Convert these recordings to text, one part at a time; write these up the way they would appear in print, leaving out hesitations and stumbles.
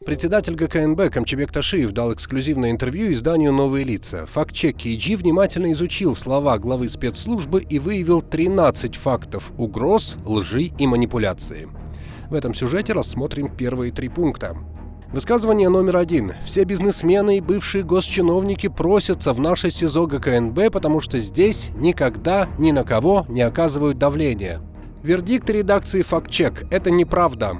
Председатель ГКНБ Камчебек Ташиев дал эксклюзивное интервью изданию «Новые лица». Фактчек KG внимательно изучил слова главы спецслужбы и выявил 13 фактов угроз, лжи и манипуляции. В этом сюжете рассмотрим первые 3 пункта. Высказывание номер 1. Все бизнесмены и бывшие госчиновники просятся в наше СИЗО ГКНБ, потому что здесь никогда ни на кого не оказывают давления. Вердикт редакции «Фактчек» — это неправда.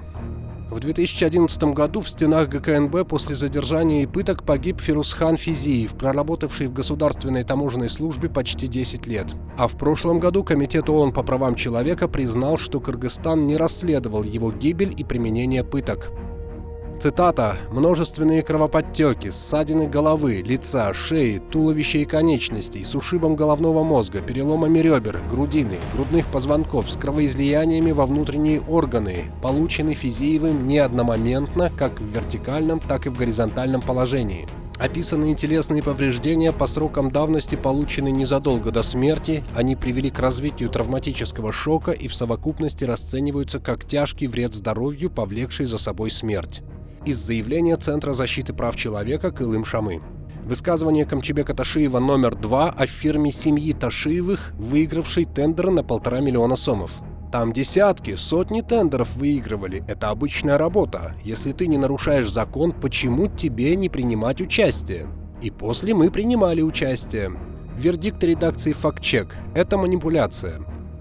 В 2011 году в стенах ГКНБ после задержания и пыток погиб Фирусхан Физиев, проработавший в Государственной таможенной службе почти 10 лет. А в прошлом году Комитет ООН по правам человека признал, что Кыргызстан не расследовал его гибель и применение пыток. Цитата. «Множественные кровоподтеки, ссадины головы, лица, шеи, туловища и конечностей, с ушибом головного мозга, переломами ребер, грудины, грудных позвонков, с кровоизлияниями во внутренние органы, получены Физиевым не одномоментно, как в вертикальном, так и в горизонтальном положении. Описанные телесные повреждения по срокам давности получены незадолго до смерти, они привели к развитию травматического шока и в совокупности расцениваются как тяжкий вред здоровью, повлекший за собой смерть». Из заявления Центра защиты прав человека Кылым Шамы. Высказывание Камчебека Ташиева номер 2 о фирме семьи Ташиевых, выигравшей тендеры на 1,5 миллиона сомов. Там десятки, сотни тендеров выигрывали. Это обычная работа. Если ты не нарушаешь закон, почему тебе не принимать участие? И после мы принимали участие. Вердикт редакции «Фактчек» — это манипуляция.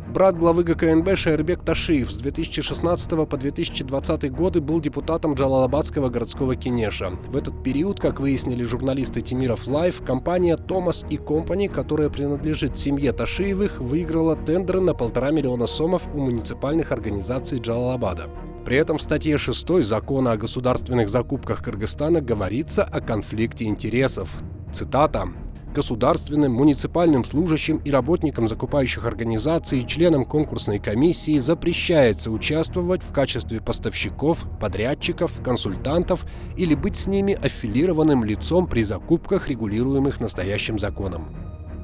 Брат главы ГКНБ Шаирбек Ташиев с 2016 по 2020 годы был депутатом Джалалабадского городского Кенеша. В этот период, как выяснили журналисты Темиров Лайв, компания Thomas & Company, которая принадлежит семье Ташиевых, выиграла тендеры на 1,5 миллиона сомов у муниципальных организаций Джалалабада. При этом в статье 6 Закона о государственных закупках Кыргызстана говорится о конфликте интересов. Цитата. «Государственным, муниципальным служащим и работникам закупающих организаций и членам конкурсной комиссии запрещается участвовать в качестве поставщиков, подрядчиков, консультантов или быть с ними аффилированным лицом при закупках, регулируемых настоящим законом».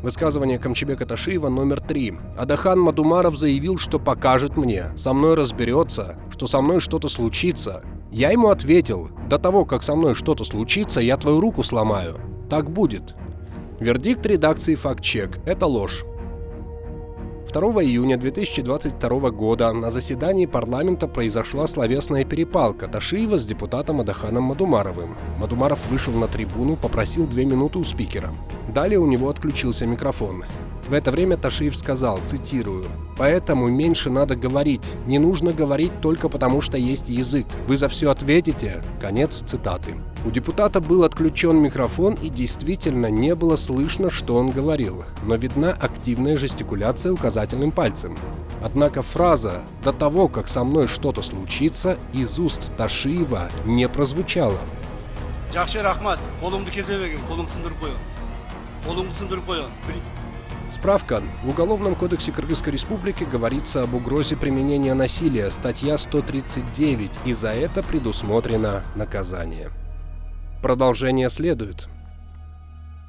Высказывание Камчебека Ташиева номер 3. Адахан Мадумаров заявил, что покажет мне, со мной разберется, что со мной что-то случится. Я ему ответил: до того, как со мной что-то случится, я твою руку сломаю. Так будет. Вердикт редакции «Фактчек» — это ложь. 2 июня 2022 года на заседании парламента произошла словесная перепалка Ташиева с депутатом Адаханом Мадумаровым. Мадумаров вышел на трибуну, попросил 2 минуты у спикера. Далее у него отключился микрофон. В это время Ташиев сказал, цитирую: «Поэтому меньше надо говорить. Не нужно говорить только потому, что есть язык. Вы за все ответите». Конец цитаты. У депутата был отключен микрофон и действительно не было слышно, что он говорил, но видна активная жестикуляция указательным пальцем. Однако фраза «до того, как со мной что-то случится» из уст Ташиева не прозвучала. Справка. В Уголовном кодексе Кыргызской Республики говорится об угрозе применения насилия, статья 139, и за это предусмотрено наказание. Продолжение следует.